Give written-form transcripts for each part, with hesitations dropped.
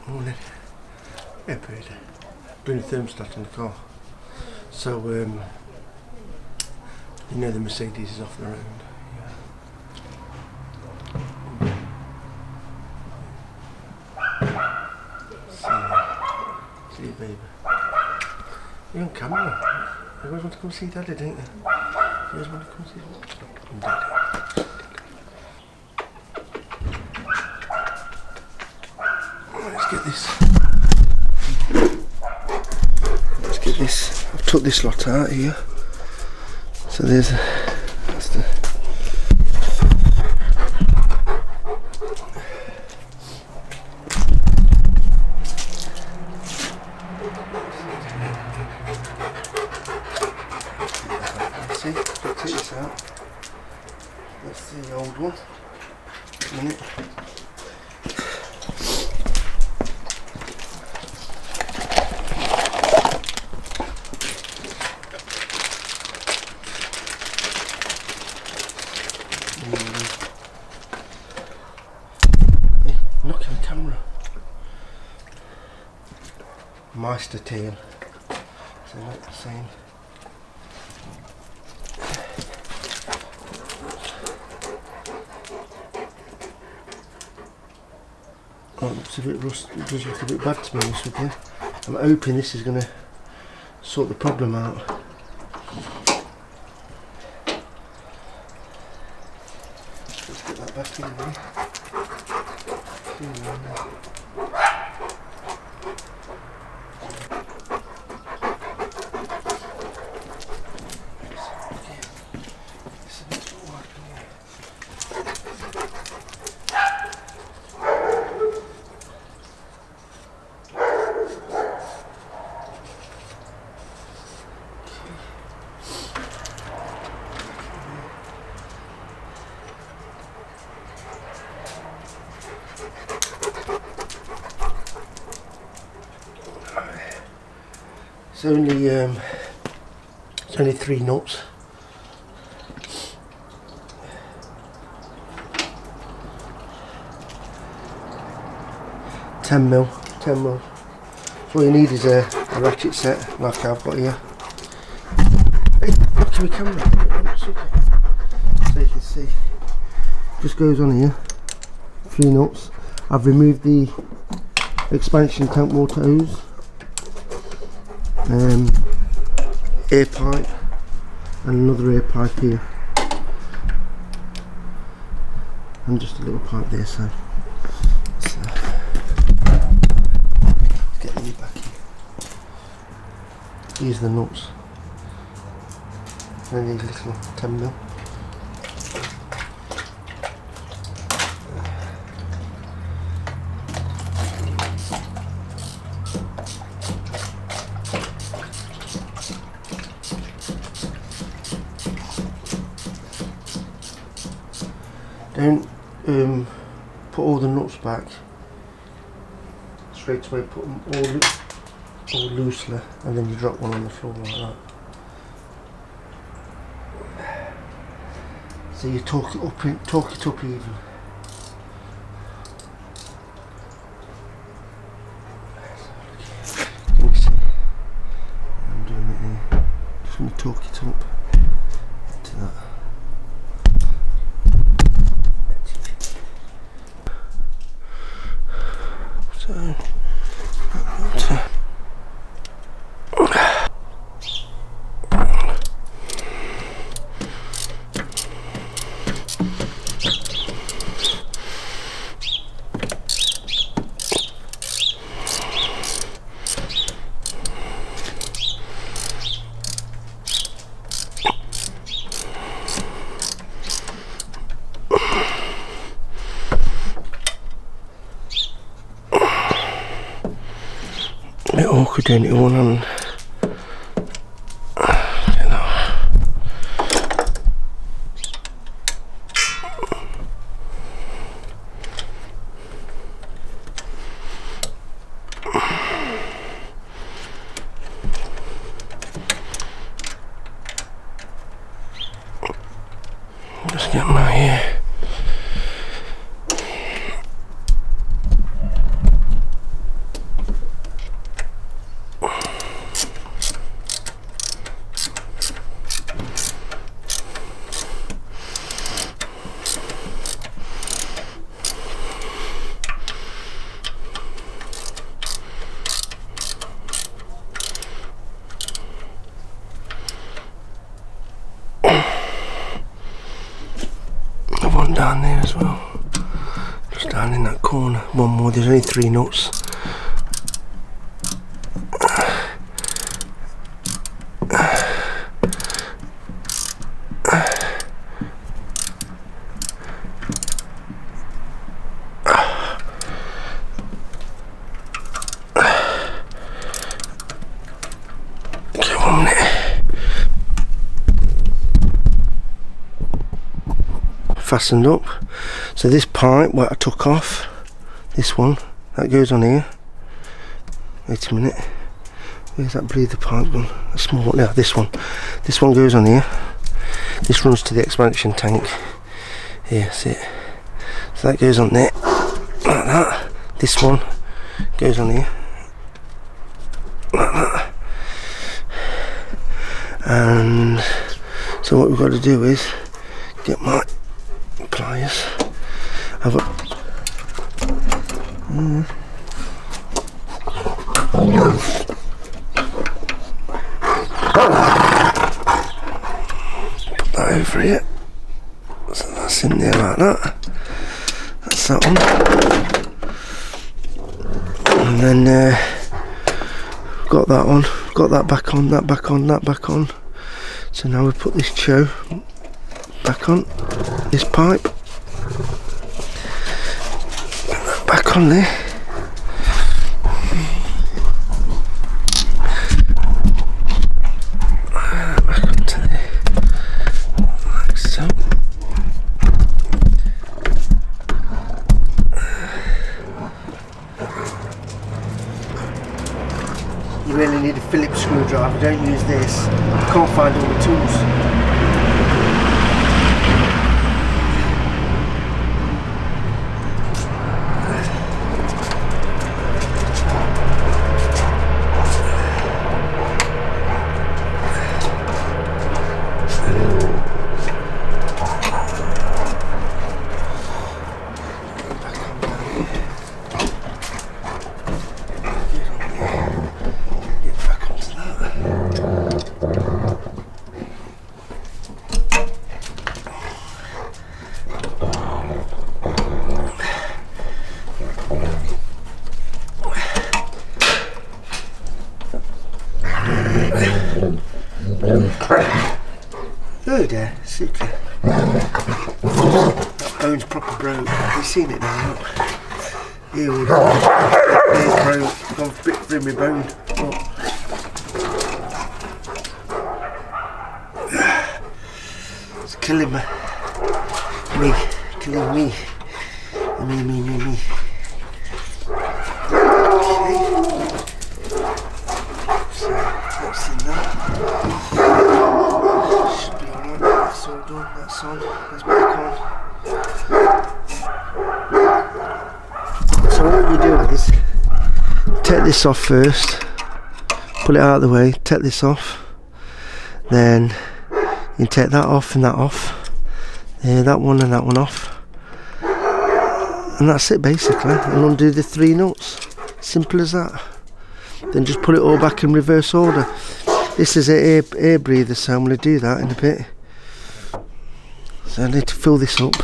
Morning. Yeah, pretty. Doing a thermostat in the car. So, you know the Mercedes is off the road. See you, baby. You're on camera. You always want to come see Daddy, don't you? You always want to come see Daddy. Let's get this. I've took this lot out here. So that's the see, take this out. That's the old one. A minute. Knocking the camera. Meister tail. So not the same. Oh, it's a bit rusty. It does look a bit bad to be honest with you. I'm hoping this is going to sort the problem out. Let's get that back in there. It's only 3 knots. $10 mil. So all you need is a ratchet set like I've got here. Hey, look at my camera. So you can see. Just goes on here. 3 knots. I've removed the expansion tank water hose. Air pipe and another air pipe here, and just a little pipe there. So let's get these back in. These are the nuts, and these little 10 mil. Don't put all the nuts back straight away, put them all loosely, and then you drop one on the floor like that. So you torque it up even. Can you see? I'm doing it there. Just going to torque it up to that. A bit awkward doing it all on. Just get my down there as well. Just down in that corner. One more, there's only 3 nuts. Fastened up. So this pipe, what I took off, this one, that goes on here. Wait a minute. Where's that breather pipe gone? A small one. Yeah, this one. This one goes on here. This runs to the expansion tank. Here, see it. So that goes on there, like that. This one goes on here, like that. And so what we've got to do is get my pliers. I've got put that over here. So that's in there like that. That's that one. And then got that on, got that back on, that back on, that back on. So now we put this chow back on, this pipe, back on there. Back onto there, like so. You really need a Phillips screwdriver, don't use this. I can't find all the tools. Oh dear, super. That bone's proper broke. Have you seen it now? Here we go. It's broke. Gone a bit through my bone. It's killing me. Killing me. Me. That's in that. Should be alright. That's all done. That's on. That's back on. So what you do is take this off first. Pull it out of the way. Take this off. Then you take that off and that off. Yeah, that one and that one off. And that's it basically. And undo the 3 nuts. Simple as that. Then just put it all back in reverse order. This is an air breather, so I'm going to do that in a bit. So I need to fill this up.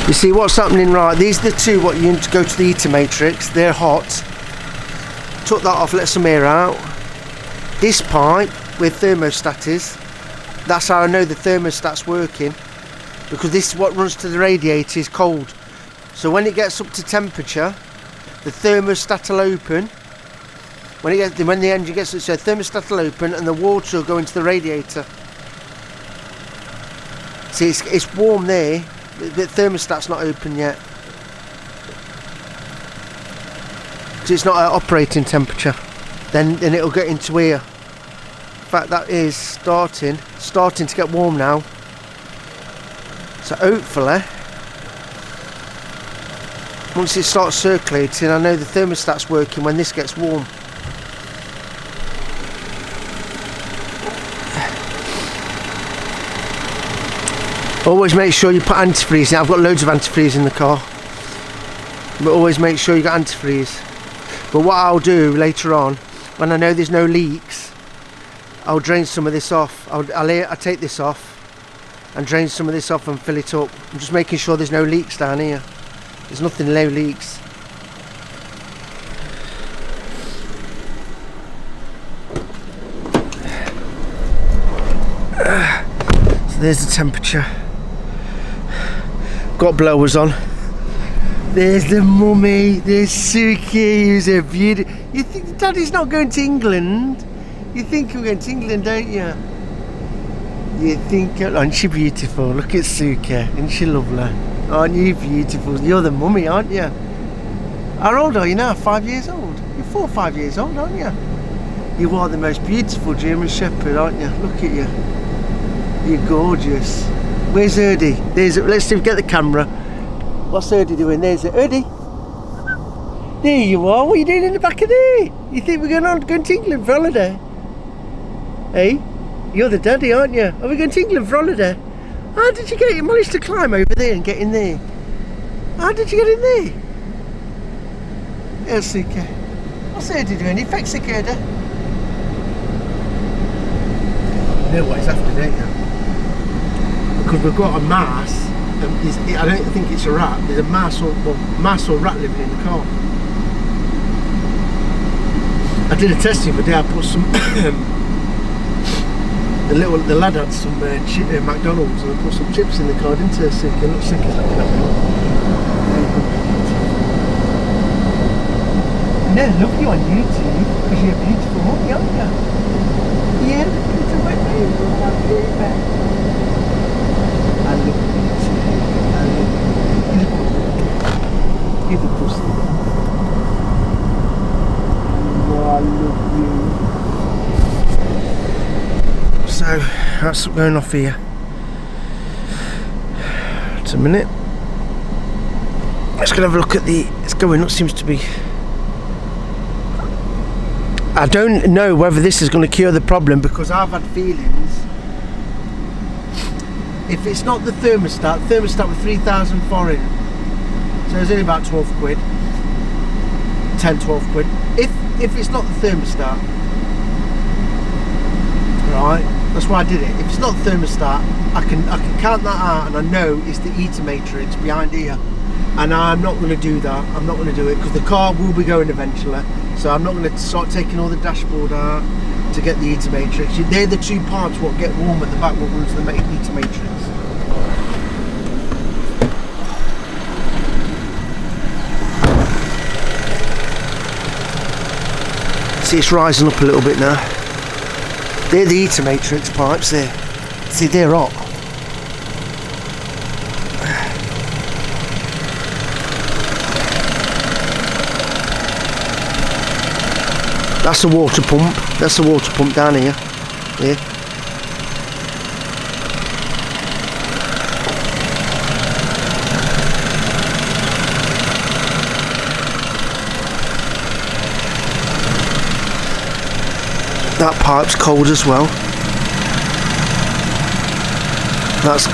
You see what's happening, right? These are the two what you need to go to the heater matrix. They're hot. Took that off, let some air out. This pipe where thermostat is, that's how I know the thermostat's working, because this is what runs to the radiator is cold. So when it gets up to temperature, the thermostat will open. When the engine gets, so thermostat will open and the water will go into the radiator. See, it's warm there. The thermostat's not open yet. So it's not at operating temperature. Then it'll get into here. In fact, that is starting to get warm now. So hopefully, once it starts circulating, I know the thermostat's working when this gets warm. Always make sure you put antifreeze in. I've got loads of antifreeze in the car. But always make sure you got antifreeze. But what I'll do later on, when I know there's no leaks, I'll drain some of this off. I'll take this off and drain some of this off and fill it up. I'm just making sure there's no leaks down here. There's nothing, no leaks. So there's the temperature. Got blowers on. There's the mummy. There's Suki, who's a beauty. You think Daddy's not going to England? You think we're going to England, don't you? You think, aren't she beautiful? Look at Suki, isn't she lovely? Aren't you beautiful? You're the mummy, aren't you? How old are you now? 5 years old? You're 4 or 5 years old, aren't you? You are the most beautiful German Shepherd, aren't you? Look at you. You're gorgeous. Where's Erdy? Let's see if we get the camera. What's Erdy doing? There's Erdy. There you are. What are you doing in the back of there? You think we're going to England for holiday? Hey? You're the daddy, aren't you? Are we going to England for holiday? How did you get it? You managed to climb over there and get in there. How did you get in there? There's Suki. What's Erdy doing? He fixed it, Erdy. You know what he's after, don't you? Because we've got a mouse. I don't think it's a rat. There's a mouse or rat living in the car. I did a test the other day. I put some. the lad had some McDonald's and I put some chips in the car, didn't I? Sick. It looks sick as looking at me. And I love you on YouTube because you're a beautiful mummy, aren't you? Yeah, it's a wet baby. I love you. Give the pussy. Oh, I love you. So, that's going off here. Just a minute. Let's go have a look at the. It's going up, seems to be. I don't know whether this is going to cure the problem because I've had feelings. If it's not the thermostat with 3,000 foreign, so it's only about 12 quid, 10, 12 quid. If it's not the thermostat, right, that's why I did it. If it's not the thermostat, I can count that out and I know it's the heater matrix behind here. And I'm not going to do that. I'm not going to do it because the car will be going eventually. So I'm not going to start taking all the dashboard out to get the heater matrix. They're the two parts what get warm at the back, what runs the heater matrix. See, it's rising up a little bit now. They're the heater matrix pipes there. See, they're hot. That's a water pump. That's a water pump down here. Yeah. That pipe's cold as well. That's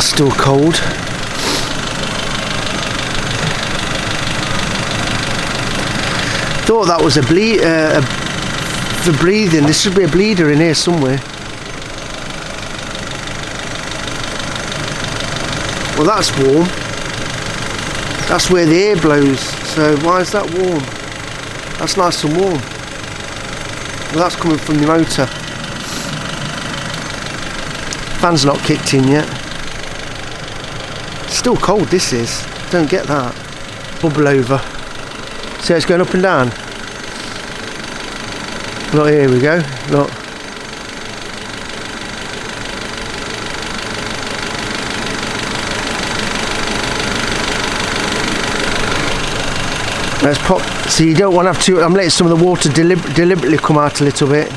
still cold. Thought that was for breathing. There should be a bleeder in here somewhere. Well, that's warm. That's where the air blows. So why is that warm? That's nice and warm. Well, that's coming from the motor. Fan's not kicked in yet. Still cold, this is. Don't get that. Bubble over. See how it's going up and down? Look, here we go. Look. Let's pop. So you don't want to have to. I'm letting some of the water deliberately come out a little bit.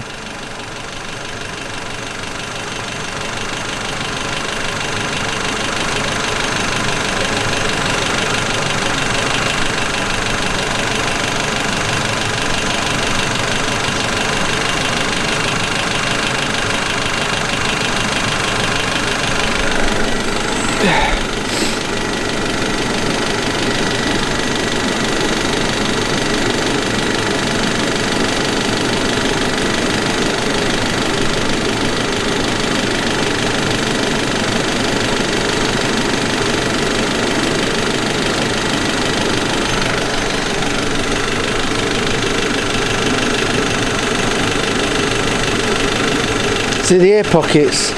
See the air pockets?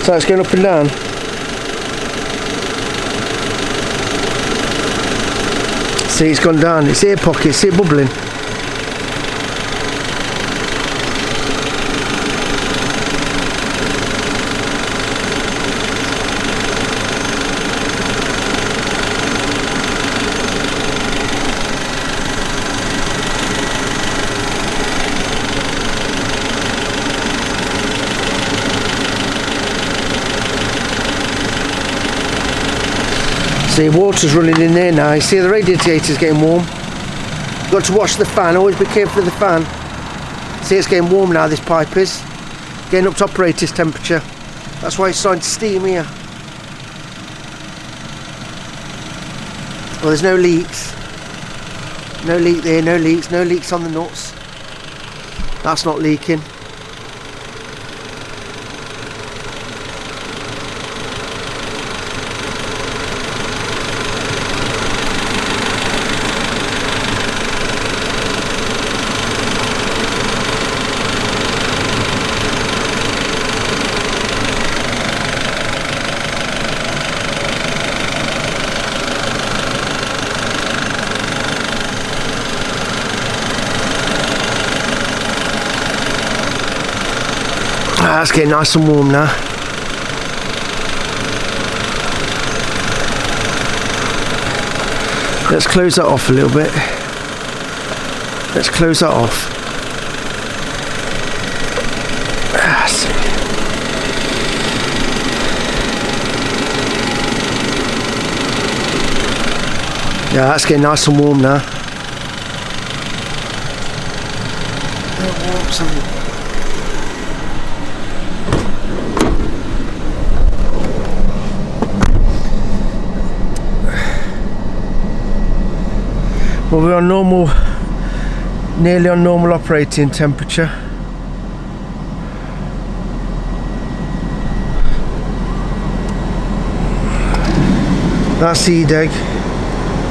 So it's going up and down. See, it's gone down. It's air pockets. See it bubbling. See, water's running in there now. You see the radiator's getting warm. You've got to watch the fan. Always be careful of the fan. See, it's getting warm now, this pipe is. Getting up to operator's temperature. That's why it's starting to steam here. Well, there's no leaks. No leak there, no leaks. No leaks on the nuts. That's not leaking. It's getting nice and warm now. Let's close that off a little bit. Let's close that off. Yeah, that's getting nice and warm now. Well, we're on normal, nearly on normal operating temperature. That's seed egg,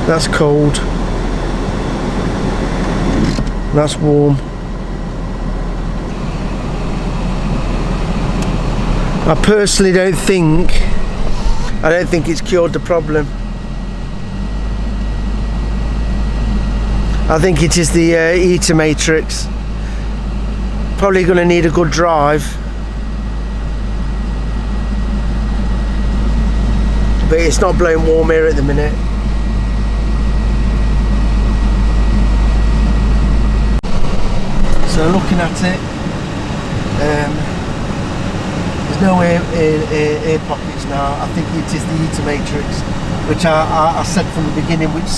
that's cold, that's warm. I personally don't think it's cured the problem. I think it is the heater matrix. Probably going to need a good drive. But it's not blowing warm here at the minute. So looking at it, there's no air pockets now. I think it is the heater matrix, which I said from the beginning, which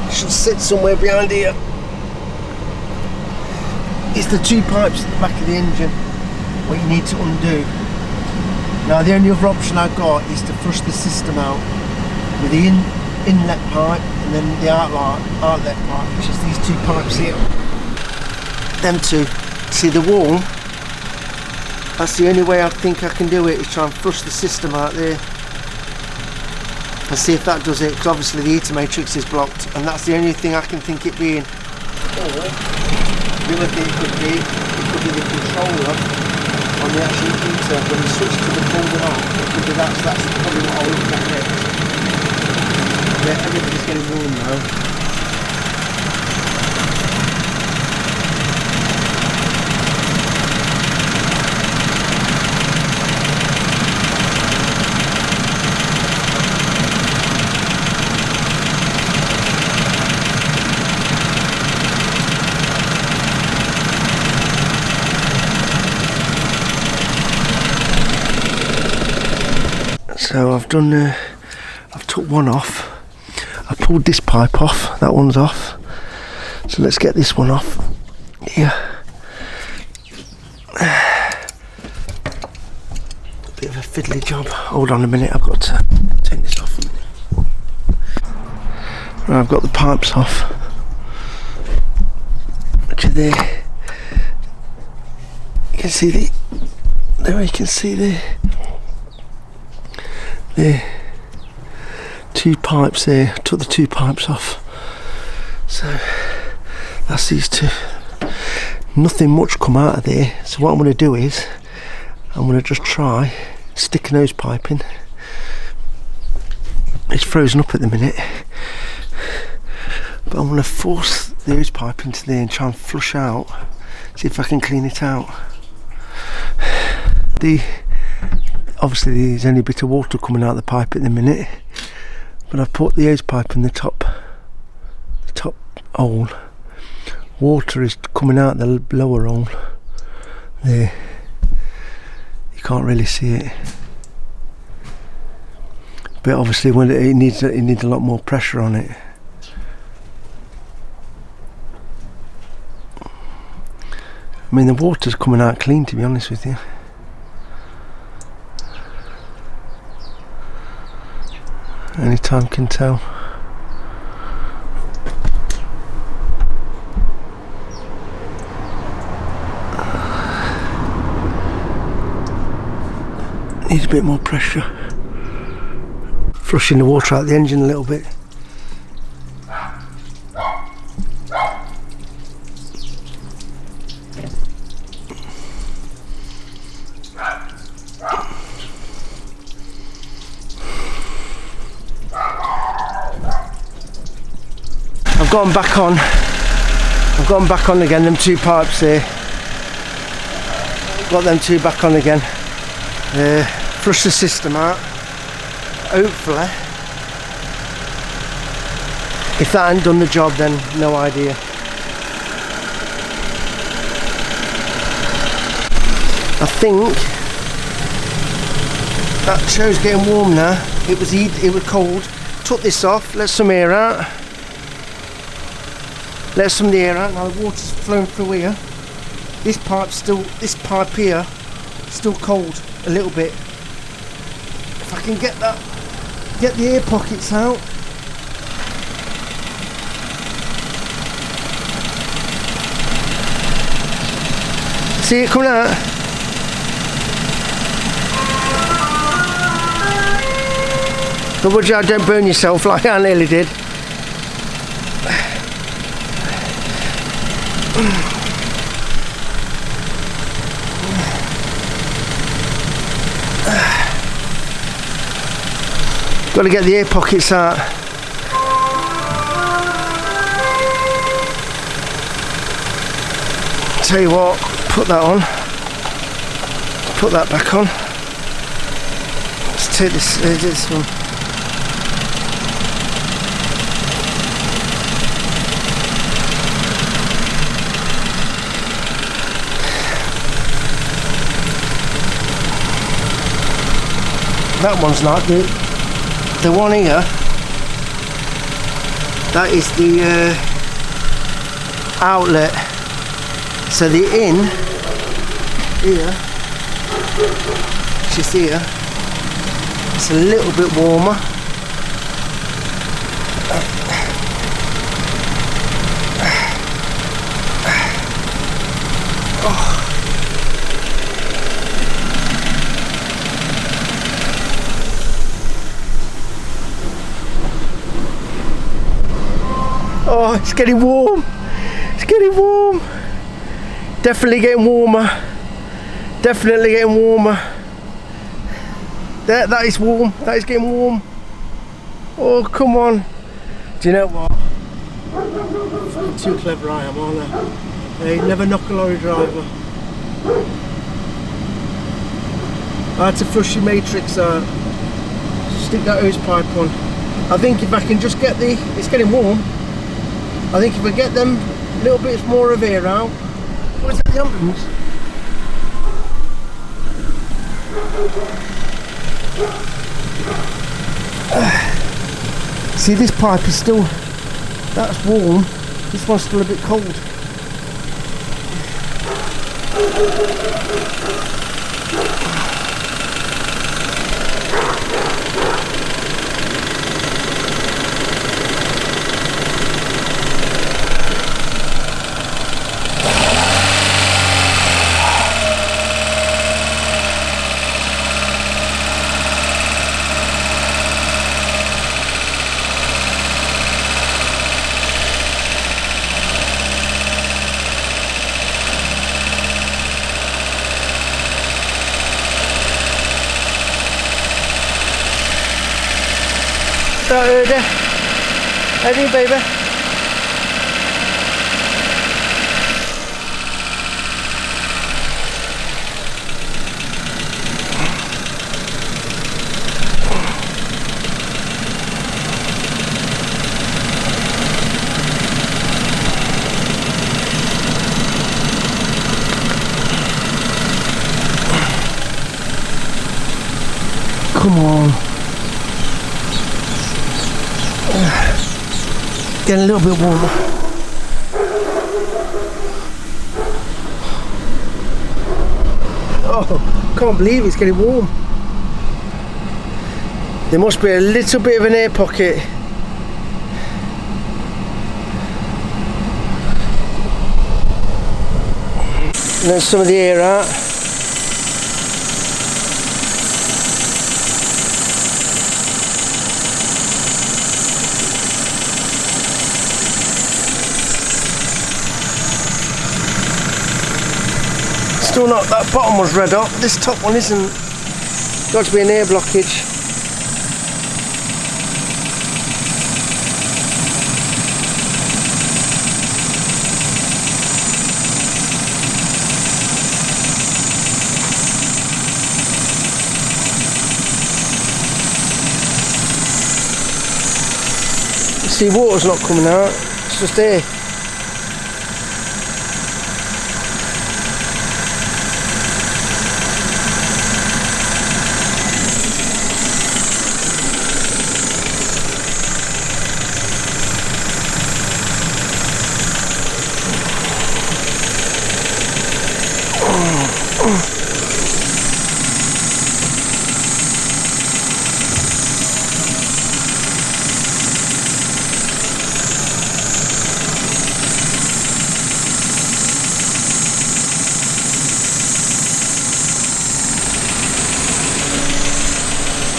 should sit somewhere behind here. It's the two pipes at the back of the engine what you need to undo. Now the only other option I've got is to flush the system out with the inlet pipe and then the outlet pipe, which is these two pipes here. Them two. See the wall? That's the only way I think I can do it, is try and flush the system out there. And see if that does it, because obviously the heater matrix is blocked, and that's the only thing I can think it being. Or the other thing it could be the controller on the actual heater. When you switch to the cold and off, it could be that, so that's probably what I'll look at next. Yeah, everything's getting warm now. So I've took one off. I pulled this pipe off, that one's off. So let's get this one off here. Bit of a fiddly job. Hold on a minute, I've got to take this off. Right, I've got the pipes off, which are there. You can see there you can see the two pipes there. I took the two pipes off, so that's these two. Nothing much come out of there, so what I'm going to do is I'm going to just try stick a hose pipe in. It's frozen up at the minute, but I'm going to force the hose pipe into there and try and flush out, see if I can clean it out. Obviously there's only a bit of water coming out of the pipe at the minute, but I've put the hose pipe in the top hole. Water is coming out the lower hole there. You can't really see it, but obviously when it needs a lot more pressure on it. I mean, the water's coming out clean, to be honest with you. Any time can tell. Needs a bit more pressure. Flushing the water out the engine a little bit. I've got them back on. I've got them back on again, them two pipes here. Got them two back on again. Flush the system out. Hopefully. If that hadn't done the job, then no idea. I think that show's getting warm now. It was cold. Took this off, let some air out. Let some of the air out. Now the water's flowing through here. This pipe here, still cold a little bit. If I can get the air pockets out. See it coming out? But watch out, don't burn yourself like I nearly did. Got to get the air pockets out. Tell you what, put that on. Put that back on. Let's take this one. That one's not good. The one here, that is the outlet. So the in here, just here, it's a little bit warmer. Oh, it's getting warm. It's getting warm. Definitely getting warmer. Definitely getting warmer. That is warm. That is getting warm. Oh, come on. Do you know what? Fucking too clever I am, aren't I? Hey, never knock a lorry driver. I had to flush the matrix out. Stick that hose pipe on. I think if I can just get it's getting warm. I think if we get them little bits more of air out. What's that, the ambulance? See, this pipe is still, that's warm, this one's still a bit cold. Öde. Ready, baby? Come on. Getting a little bit warmer. Oh, can't believe it's getting warm. There must be a little bit of an air pocket. Let some of the air out. Still not, that bottom was red hot, this top one isn't. Got to be an air blockage. You see, water's not coming out, it's just air.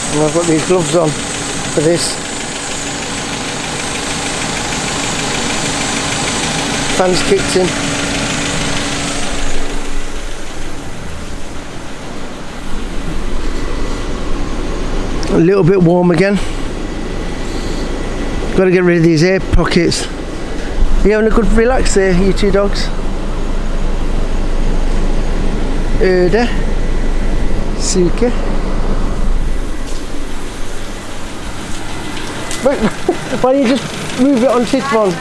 And I've got these gloves on for this. Fans kicked in. A little bit warm again. Got to get rid of these air pockets. You having a good relax there, you two dogs? Öde. Suke. Wait, why don't you just move it on this one?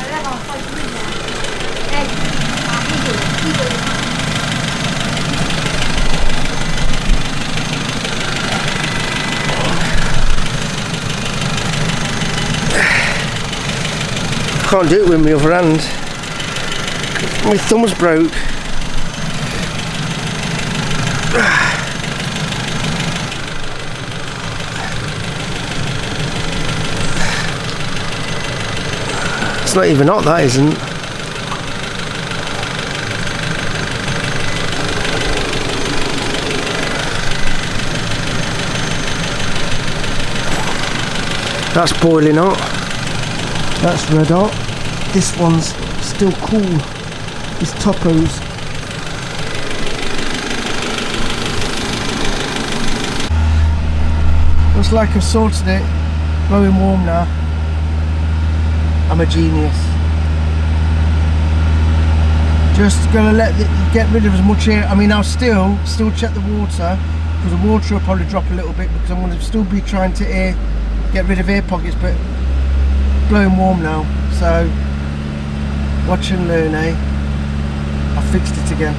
Can't do it with my other hand. My thumb's broke. It's not even hot, that isn't. That's boiling hot. That's red hot. This one's still cool. This topo's. Looks like I've sorted it. Blowing warm now. I'm a genius. Just gonna get rid of as much air. I mean, I'll still check the water, because the water will probably drop a little bit, because I'm gonna still be trying to get rid of air pockets, but blowing warm now. So watch and learn, eh? I fixed it again.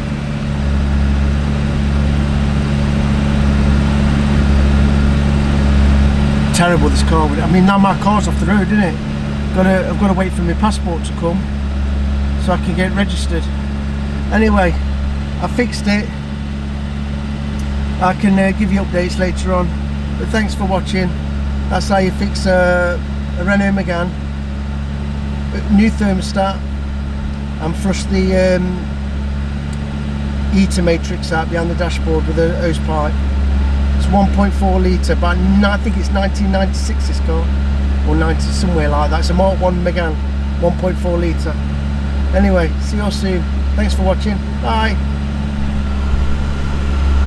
Terrible, this car. I mean, now my car's off the road, isn't it? I've got to wait for my passport to come so I can get registered. Anyway, I fixed it. I can give you updates later on. But thanks for watching. That's how you fix a Renault Megane. New thermostat, and flush the heater matrix out behind the dashboard with a hose pipe. It's 1.4 litre, but I think it's 1996 this car, or 90, somewhere like that. It's a Mk1 Megane, 1.4 litre. Anyway, see you all soon. Thanks for watching. Bye.